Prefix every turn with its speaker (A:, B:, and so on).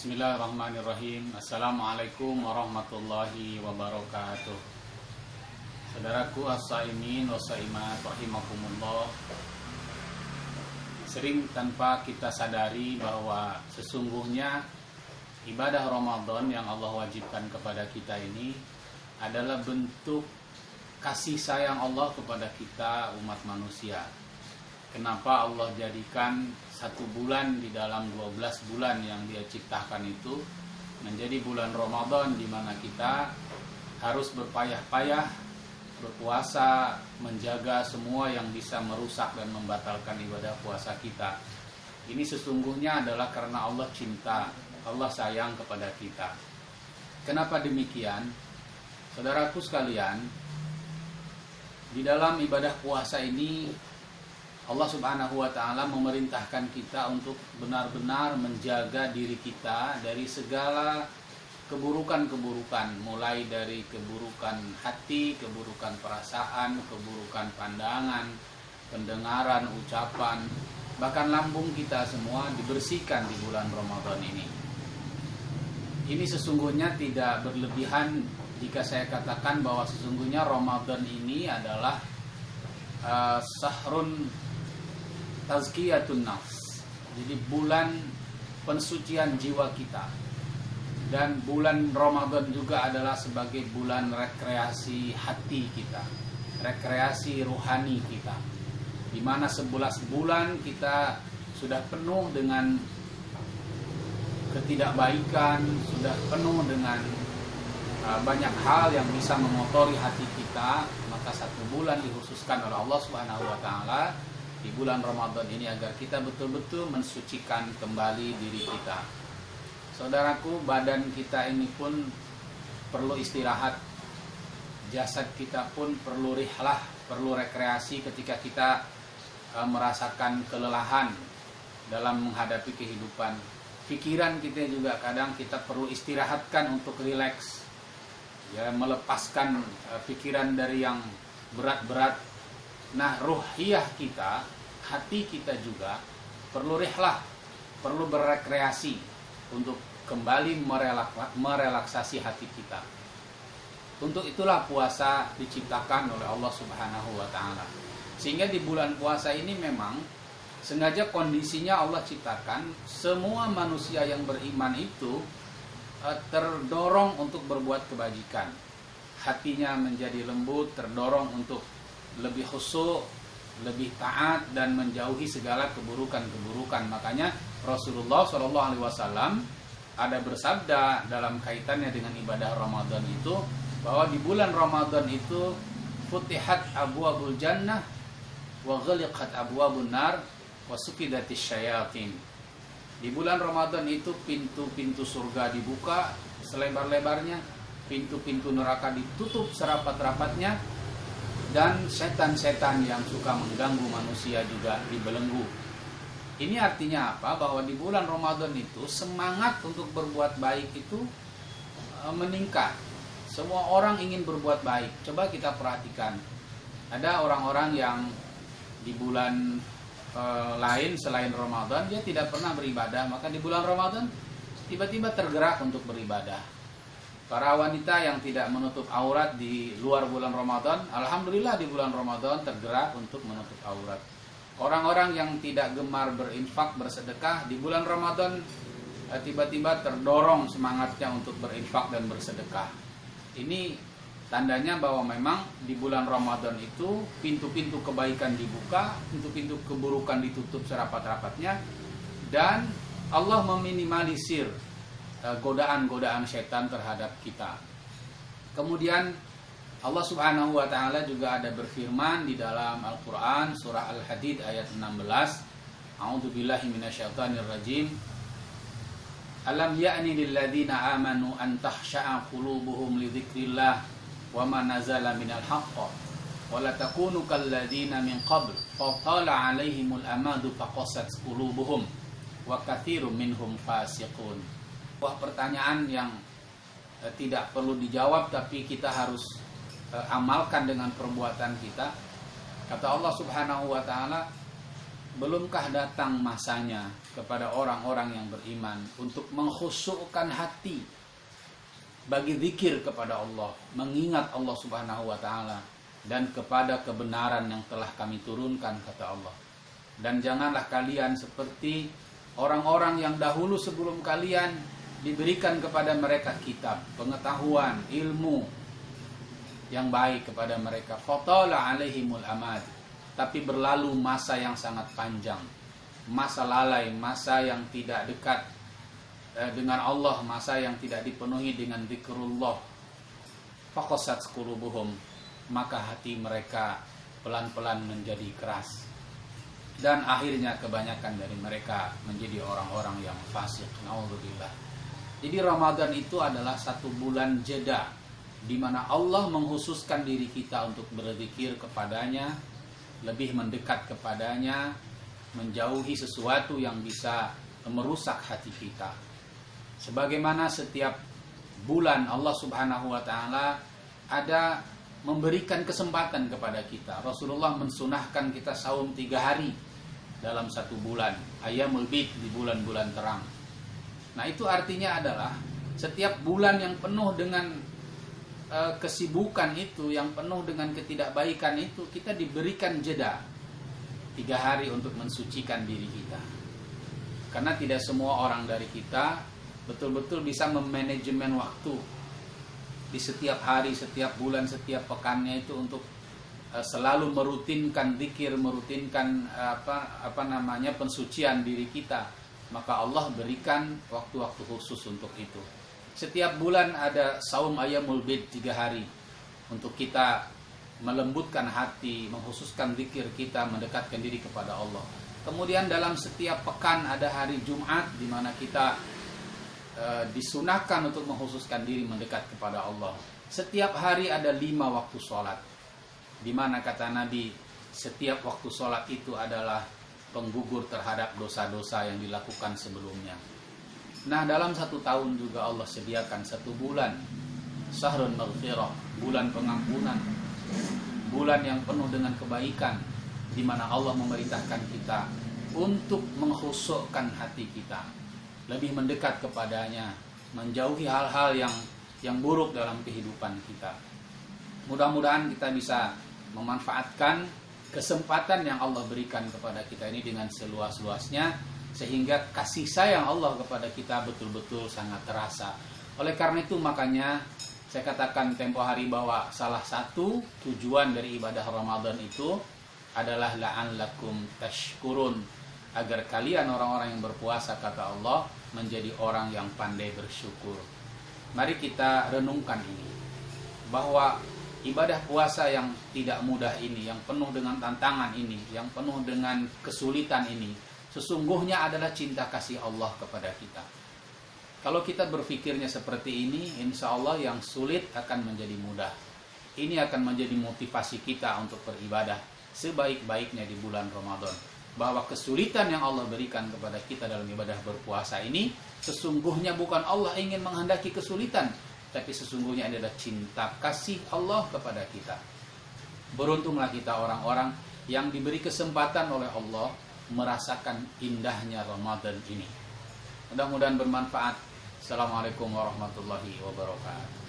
A: Bismillahirrahmanirrahim. Assalamualaikum warahmatullahi wabarakatuh. Saudaraku as-saimin wa saimat rahimakumullah. Sering tanpa kita sadari bahwa sesungguhnya ibadah Ramadan yang Allah wajibkan kepada kita ini adalah bentuk kasih sayang Allah kepada kita umat manusia. Kenapa Allah jadikan satu bulan di dalam 12 bulan yang Dia ciptakan itu menjadi bulan Ramadan, di mana kita harus berpayah-payah berpuasa, menjaga semua yang bisa merusak dan membatalkan ibadah puasa kita. Ini sesungguhnya adalah karena Allah cinta, Allah sayang kepada kita. Kenapa demikian? Saudaraku sekalian, di dalam ibadah puasa ini Allah Subhanahu wa ta'ala memerintahkan kita untuk benar-benar menjaga diri kita dari segala keburukan-keburukan, mulai dari keburukan hati, keburukan perasaan, keburukan pandangan, pendengaran, ucapan, bahkan lambung kita semua dibersihkan di bulan Ramadan ini. Ini sesungguhnya tidak berlebihan jika saya katakan bahwa sesungguhnya Ramadan ini adalah sahrun tazkiyatun nafs. Jadi bulan pensucian jiwa kita. Dan bulan Ramadan juga adalah sebagai bulan rekreasi hati kita, rekreasi ruhani kita, di mana 11 bulan kita sudah penuh dengan ketidakbaikan, sudah penuh dengan banyak hal yang bisa mengotori hati kita. Maka 1 bulan dikhususkan oleh Allah Subhanahu wa ta'ala di bulan Ramadan ini agar kita betul-betul mensucikan kembali diri kita. Saudaraku, badan kita ini pun perlu istirahat. Jasad kita pun perlu rihlah, perlu rekreasi ketika kita merasakan kelelahan dalam menghadapi kehidupan. Pikiran kita juga kadang kita perlu istirahatkan untuk rileks. Ya, melepaskan pikiran dari yang berat-berat. Nah, ruhiyah kita, hati kita juga perlu rihlah, perlu berrekreasi untuk kembali merelaksasi hati kita. Untuk itulah puasa diciptakan oleh Allah Subhanahu wa ta'ala. Sehingga di bulan puasa ini memang sengaja kondisinya Allah ciptakan semua manusia yang beriman itu terdorong untuk berbuat kebajikan. Hatinya menjadi lembut, terdorong untuk lebih khusyuk, lebih taat, dan menjauhi segala keburukan-keburukan. Makanya Rasulullah SAW ada bersabda dalam kaitannya dengan ibadah Ramadan itu, bahwa di bulan Ramadan itu futihat abwabul jannah wa ghaliqat abwabun nar wa sufidatis syayatin. Di bulan Ramadan itu pintu-pintu surga dibuka selebar-lebarnya, pintu-pintu neraka ditutup serapat-rapatnya, dan setan-setan yang suka mengganggu manusia juga dibelenggu. Ini artinya apa? Bahwa di bulan Ramadan itu semangat untuk berbuat baik itu meningkat. Semua orang ingin berbuat baik. Coba kita perhatikan. Ada orang-orang yang di bulan lain selain Ramadan dia tidak pernah beribadah, maka di bulan Ramadan tiba-tiba tergerak untuk beribadah. Para wanita yang tidak menutup aurat di luar bulan Ramadan, alhamdulillah di bulan Ramadan tergerak untuk menutup aurat. Orang-orang yang tidak gemar berinfak, bersedekah, di bulan Ramadan tiba-tiba terdorong semangatnya untuk berinfak dan bersedekah. Ini tandanya bahwa memang di bulan Ramadan itu pintu-pintu kebaikan dibuka, pintu-pintu keburukan ditutup serapat-rapatnya, dan Allah meminimalisir godaan-godaan setan terhadap kita. Kemudian Allah Subhanahu wa ta'ala juga ada berfirman di dalam Al-Quran surah Al-Hadid ayat 16, A'udzubillahi minasyaitonirrajim. Alam ya'ni lilladzina amanu an tahsha'a qulubuhum li dzikrillah wa ma nazala minal haqq wa la takunu kalladzina min qabl fa tala 'alaihimul amadu faqasat qulubuhum wa katsirun minhum fasiqun. Sebuah pertanyaan yang tidak perlu dijawab, tapi kita harus amalkan dengan perbuatan kita. Kata Allah Subhanahu wa ta'ala, belumkah datang masanya kepada orang-orang yang beriman untuk mengkhusyukkan hati bagi zikir kepada Allah, mengingat Allah Subhanahu wa taala, dan kepada kebenaran yang telah kami turunkan, kata Allah. Dan janganlah kalian seperti orang-orang yang dahulu sebelum kalian diberikan kepada mereka kitab, pengetahuan, ilmu yang baik kepada mereka. Fatala alaihimul amad, tapi berlalu masa yang sangat panjang, masa lalai, masa yang tidak dekat dengan Allah, masa yang tidak dipenuhi dengan zikrullah. Faqasat qulubuhum, maka hati mereka pelan-pelan menjadi keras, dan akhirnya kebanyakan dari mereka menjadi orang-orang yang fasik. Naudzubillah. Jadi Ramadan itu adalah satu bulan jeda di mana Allah menghususkan diri kita untuk berzikir kepadanya, lebih mendekat kepadanya, menjauhi sesuatu yang bisa merusak hati kita. Sebagaimana setiap bulan Allah Subhanahu wa taala ada memberikan kesempatan kepada kita. Rasulullah mensunahkan kita saum 3 hari dalam satu bulan, Ayyamul Bid, di bulan-bulan terang. Nah, itu artinya adalah setiap bulan yang penuh dengan kesibukan itu, yang penuh dengan ketidakbaikan itu, kita diberikan jeda 3 hari untuk mensucikan diri kita. Karena tidak semua orang dari kita betul-betul bisa memanajemen waktu di setiap hari, setiap bulan, setiap pekannya itu untuk selalu merutinkan zikir, merutinkan pensucian diri kita. Maka Allah berikan waktu-waktu khusus untuk itu. Setiap bulan ada saum Ayyamul Bid 3 hari untuk kita melembutkan hati, mengkhususkan zikir kita, mendekatkan diri kepada Allah. Kemudian dalam setiap pekan ada hari Jumat di mana kita disunahkan untuk mengkhususkan diri mendekat kepada Allah. Setiap hari ada 5 waktu sholat, di mana kata Nabi, setiap waktu sholat itu adalah penggugur terhadap dosa-dosa yang dilakukan sebelumnya. Nah, dalam 1 tahun juga Allah sediakan 1 bulan, Syahrul Maghfirah, bulan pengampunan, bulan yang penuh dengan kebaikan, di mana Allah memerintahkan kita untuk mengkhusyukkan hati kita, lebih mendekat kepadanya, menjauhi hal-hal yang buruk dalam kehidupan kita. Mudah-mudahan kita bisa memanfaatkan kesempatan yang Allah berikan kepada kita ini dengan seluas-luasnya, sehingga kasih sayang Allah kepada kita betul-betul sangat terasa. Oleh karena itu makanya saya katakan tempo hari bahwa salah satu tujuan dari ibadah Ramadan itu adalah la'allakum tashkurun, agar kalian orang-orang yang berpuasa, kata Allah, menjadi orang yang pandai bersyukur. Mari kita renungkan ini, bahwa ibadah puasa yang tidak mudah ini, yang penuh dengan tantangan ini, yang penuh dengan kesulitan ini, sesungguhnya adalah cinta kasih Allah kepada kita. Kalau kita berpikirnya seperti ini, insya Allah yang sulit akan menjadi mudah. Ini akan menjadi motivasi kita untuk beribadah sebaik-baiknya di bulan Ramadan. Bahwa kesulitan yang Allah berikan kepada kita dalam ibadah berpuasa ini, sesungguhnya bukan Allah ingin menghendaki kesulitan, tapi sesungguhnya adalah cinta kasih Allah kepada kita. Beruntunglah kita orang-orang yang diberi kesempatan oleh Allah merasakan indahnya Ramadan ini. Mudah-mudahan bermanfaat. Assalamualaikum warahmatullahi wabarakatuh.